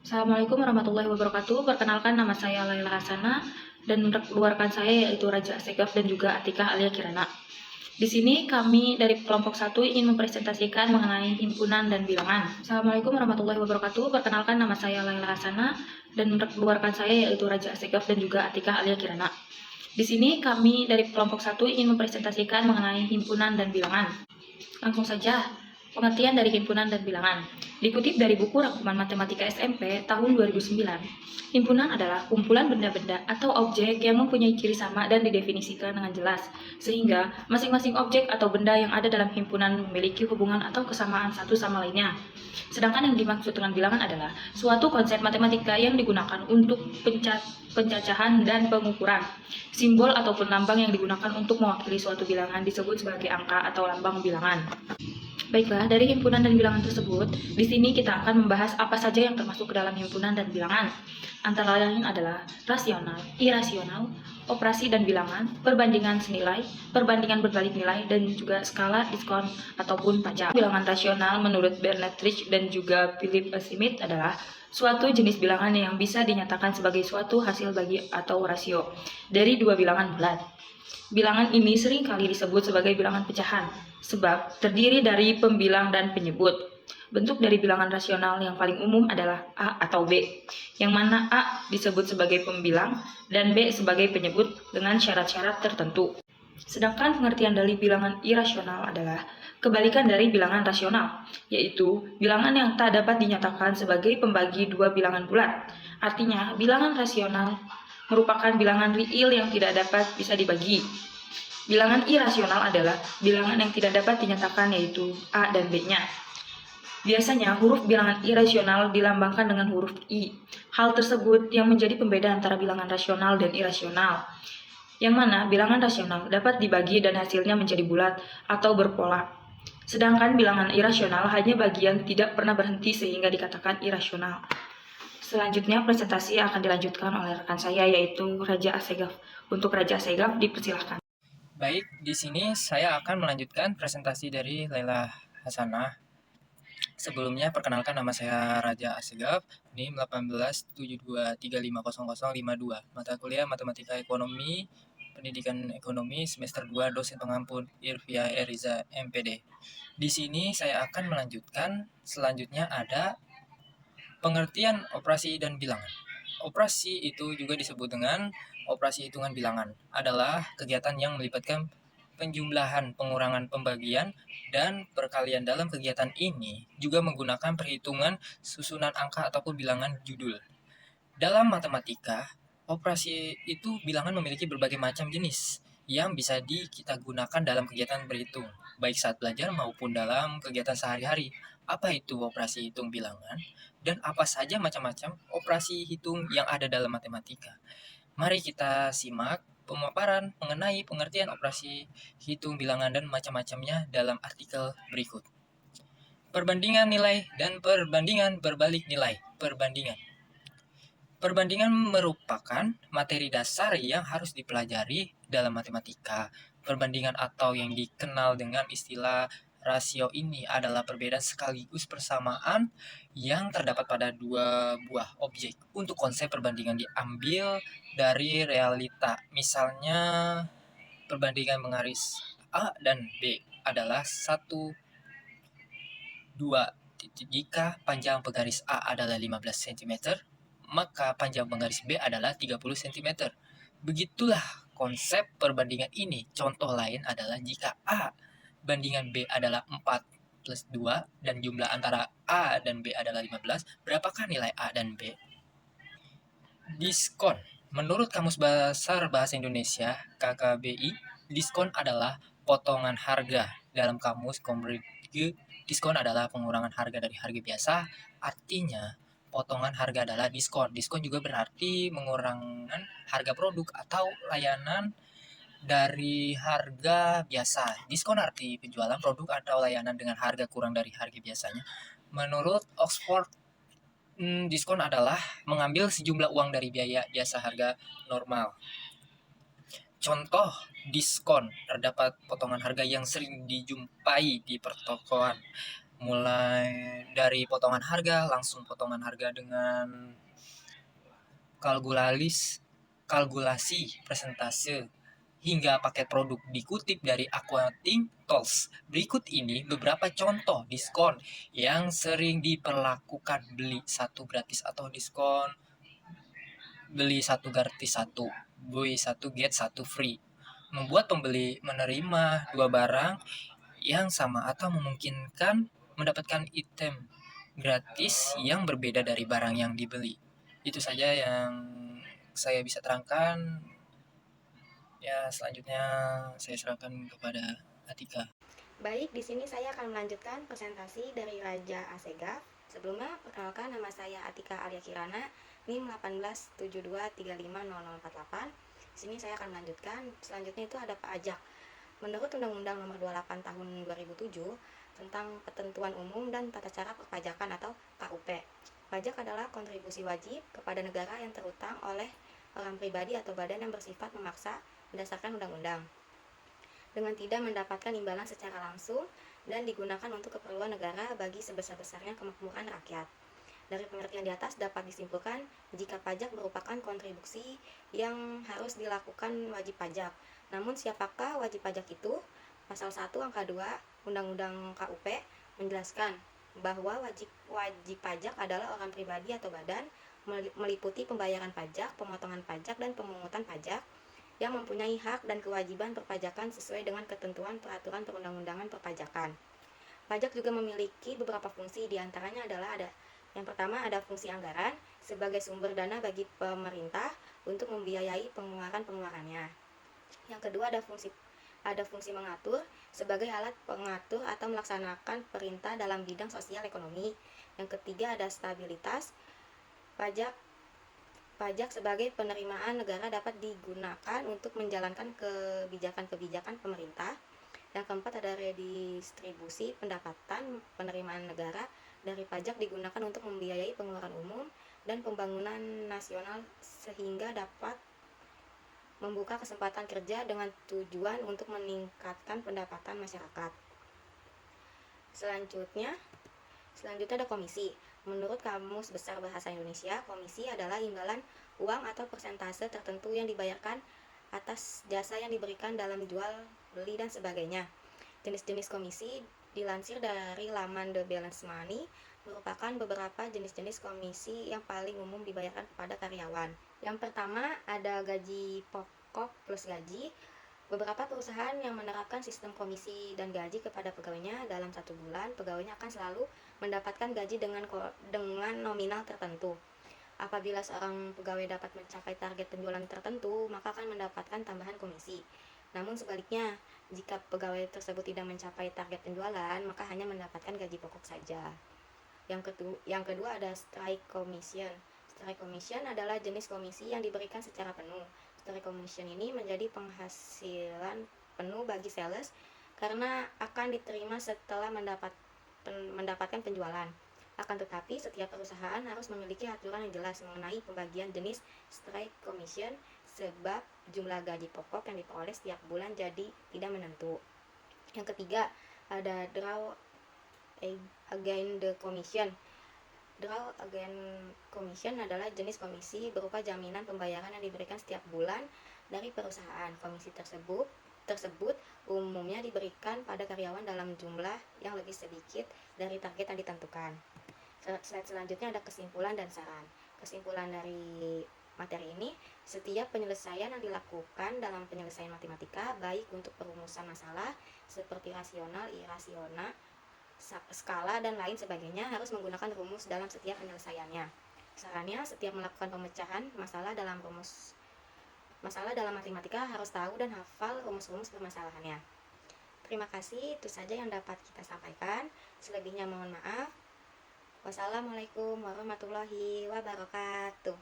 Assalamualaikum warahmatullahi wabarakatuh. Perkenalkan, nama saya Laila Hasana dan rekan saya yaitu Raja Segaf dan juga Atika Alia Kirana. Di sini kami dari kelompok 1 ingin mempresentasikan mengenai himpunan dan bilangan. Assalamualaikum warahmatullahi wabarakatuh. Perkenalkan, nama saya Laila Hasana dan rekan saya yaitu Raja Segaf dan juga Atika Alia Kirana. Di sini kami dari kelompok 1 ingin mempresentasikan mengenai himpunan dan bilangan. Langsung saja, pengertian dari himpunan dan bilangan. Dikutip dari buku Rangkuman Matematika SMP tahun 2009, himpunan adalah kumpulan benda-benda atau objek yang mempunyai ciri sama dan didefinisikan dengan jelas, sehingga masing-masing objek atau benda yang ada dalam himpunan memiliki hubungan atau kesamaan satu sama lainnya. Sedangkan yang dimaksud dengan bilangan adalah suatu konsep matematika yang digunakan untuk pencacahan dan pengukuran. Simbol ataupun lambang yang digunakan untuk mewakili suatu bilangan disebut sebagai angka atau lambang bilangan. Baiklah, dari himpunan dan bilangan tersebut, di sini kita akan membahas apa saja yang termasuk ke dalam himpunan dan bilangan. Antara lain adalah rasional, irasional, operasi dan bilangan, perbandingan senilai, perbandingan berbalik nilai, dan juga skala, diskon, ataupun pajak. Bilangan rasional menurut Bernard Rich dan juga Philip Smith adalah suatu jenis bilangan yang bisa dinyatakan sebagai suatu hasil bagi atau rasio dari dua bilangan bulat. Bilangan ini seringkali disebut sebagai bilangan pecahan, sebab terdiri dari pembilang dan penyebut. Bentuk dari bilangan rasional yang paling umum adalah A atau B, yang mana A disebut sebagai pembilang dan B sebagai penyebut dengan syarat-syarat tertentu. Sedangkan pengertian dari bilangan irasional adalah kebalikan dari bilangan rasional, yaitu bilangan yang tak dapat dinyatakan sebagai pembagi dua bilangan bulat. Artinya, bilangan rasional merupakan bilangan real yang tidak dapat bisa dibagi. Bilangan irasional adalah bilangan yang tidak dapat dinyatakan, yaitu A dan B-nya. Biasanya huruf bilangan irasional dilambangkan dengan huruf I. Hal tersebut yang menjadi pembeda antara bilangan rasional dan irasional. Yang mana bilangan rasional dapat dibagi dan hasilnya menjadi bulat atau berpola. Sedangkan bilangan irasional hanya bagian tidak pernah berhenti sehingga dikatakan irasional. Selanjutnya presentasi akan dilanjutkan oleh rekan saya yaitu Raja Asegaf. Untuk Raja Asegaf dipersilahkan. Baik, di sini saya akan melanjutkan presentasi dari Laila Hasanah. Sebelumnya, perkenalkan nama saya Raja Asegaf, NIM 1872350052, mata kuliah Matematika Ekonomi, Pendidikan Ekonomi, semester 2, dosen pengampun Irvia Eriza, MPD. Di sini saya akan melanjutkan, selanjutnya ada pengertian operasi dan bilangan. Operasi itu juga disebut dengan operasi hitungan bilangan, adalah kegiatan yang melibatkan penjumlahan, pengurangan, pembagian, dan perkalian. Dalam kegiatan ini juga menggunakan perhitungan susunan angka ataupun bilangan judul. Dalam matematika, operasi itu bilangan memiliki berbagai macam jenis yang bisa kita gunakan dalam kegiatan berhitung, baik saat belajar maupun dalam kegiatan sehari-hari. Apa itu operasi hitung bilangan? Dan apa saja macam-macam operasi hitung yang ada dalam matematika? Mari kita simak pemaparan mengenai pengertian operasi hitung bilangan dan macam-macamnya dalam artikel berikut. Perbandingan nilai dan perbandingan berbalik nilai. Perbandingan merupakan materi dasar yang harus dipelajari dalam matematika. Perbandingan atau yang dikenal dengan istilah rasio ini adalah perbedaan sekaligus persamaan yang terdapat pada dua buah objek. Untuk konsep perbandingan diambil dari realita. Misalnya, perbandingan penggaris A dan B adalah 1, 2. Jika panjang penggaris A adalah 15 cm, maka panjang penggaris B adalah 30 cm. Begitulah konsep perbandingan ini. Contoh lain adalah jika A bandingan B adalah 4 plus 2 dan jumlah antara A dan B adalah 15, berapakah nilai A dan B? Diskon. Menurut Kamus Besar Bahasa Indonesia, KKBI, diskon adalah potongan harga. Dalam Kamus Cambridge, diskon adalah pengurangan harga dari harga biasa. Artinya, potongan harga adalah diskon. Diskon juga berarti mengurangan harga produk atau layanan dari harga biasa. Diskon arti penjualan produk atau layanan dengan harga kurang dari harga biasanya. Menurut Oxford, diskon adalah mengambil sejumlah uang dari biaya biasa harga normal. Contoh diskon, terdapat potongan harga yang sering dijumpai di pertokoan, mulai dari potongan harga, langsung potongan harga dengan kalkulasi presentase hingga paket produk dikutip dari Accounting Tools. Berikut ini beberapa contoh diskon yang sering diperlakukan: beli satu gratis atau diskon beli satu gratis satu, beli satu get satu free. Membuat pembeli menerima dua barang yang sama atau memungkinkan mendapatkan item gratis yang berbeda dari barang yang dibeli. Itu saja yang saya bisa terangkan. Ya, selanjutnya saya serahkan kepada Atika. Baik, di sini saya akan melanjutkan presentasi dari Raja Asega. Sebelumnya, perkenalkan, nama saya Atika Arya Kirana, NIM 1872350048. Di sini saya akan melanjutkan. Selanjutnya itu ada pajak. Menurut Undang-Undang Nomor 28 Tahun 2007 tentang Ketentuan Umum dan Tata Cara Perpajakan atau KUP. Pajak adalah kontribusi wajib kepada negara yang terutang oleh orang pribadi atau badan yang bersifat memaksa berdasarkan undang-undang, dengan tidak mendapatkan imbalan secara langsung dan digunakan untuk keperluan negara bagi sebesar-besarnya kemakmuran rakyat. Dari pengertian di atas dapat disimpulkan jika pajak merupakan kontribusi yang harus dilakukan wajib pajak. Namun siapakah wajib pajak itu? Pasal 1 angka 2 Undang-Undang KUP menjelaskan bahwa wajib pajak adalah orang pribadi atau badan, meliputi pembayaran pajak, pemotongan pajak, dan pemungutan pajak, yang mempunyai hak dan kewajiban perpajakan sesuai dengan ketentuan peraturan perundang-undangan perpajakan. Pajak juga memiliki beberapa fungsi, diantaranya adalah yang pertama ada fungsi anggaran sebagai sumber dana bagi pemerintah untuk membiayai pengeluaran-pengeluarannya. Yang kedua ada fungsi mengatur sebagai alat pengatur atau melaksanakan perintah dalam bidang sosial ekonomi. Yang ketiga ada stabilitas. Pajak sebagai penerimaan negara dapat digunakan untuk menjalankan kebijakan-kebijakan pemerintah. Yang keempat ada redistribusi pendapatan. Penerimaan negara dari pajak digunakan untuk membiayai pengeluaran umum dan pembangunan nasional sehingga dapat membuka kesempatan kerja dengan tujuan untuk meningkatkan pendapatan masyarakat. Selanjutnya ada komisi. Menurut Kamus Besar Bahasa Indonesia, komisi adalah imbalan uang atau persentase tertentu yang dibayarkan atas jasa yang diberikan dalam jual, beli, dan sebagainya. Jenis-jenis komisi dilansir dari laman The Balance Money, merupakan beberapa jenis-jenis komisi yang paling umum dibayarkan kepada karyawan. Yang pertama ada gaji pokok plus gaji. Beberapa perusahaan yang menerapkan sistem komisi dan gaji kepada pegawainya dalam 1 bulan, pegawainya akan selalu mendapatkan gaji dengan nominal tertentu. Apabila seorang pegawai dapat mencapai target penjualan tertentu, maka akan mendapatkan tambahan komisi. Namun sebaliknya, jika pegawai tersebut tidak mencapai target penjualan, maka hanya mendapatkan gaji pokok saja. Yang kedua ada strike commission. Strike commission adalah jenis komisi yang diberikan secara penuh. Strike commission ini menjadi penghasilan penuh bagi sales karena akan diterima setelah mendapatkan penjualan. Akan tetapi setiap perusahaan harus memiliki aturan yang jelas mengenai pembagian jenis strike commission sebab jumlah gaji pokok yang diperoleh setiap bulan jadi tidak menentu. Yang ketiga ada draw against the commission. Draw against commission adalah jenis komisi berupa jaminan pembayaran yang diberikan setiap bulan dari perusahaan. Komisi tersebut umumnya diberikan pada karyawan dalam jumlah yang lebih sedikit dari target yang ditentukan. Slide selanjutnya ada kesimpulan dan saran. Kesimpulan dari materi ini, setiap penyelesaian yang dilakukan dalam penyelesaian matematika, baik untuk perumusan masalah seperti rasional, irasional, skala, dan lain sebagainya, harus menggunakan rumus dalam setiap penyelesaiannya. Sarannya, setiap melakukan pemecahan masalah dalam matematika harus tahu dan hafal rumus-rumus permasalahannya. Terima kasih, itu saja yang dapat kita sampaikan. Selebihnya mohon maaf. Wassalamualaikum warahmatullahi wabarakatuh.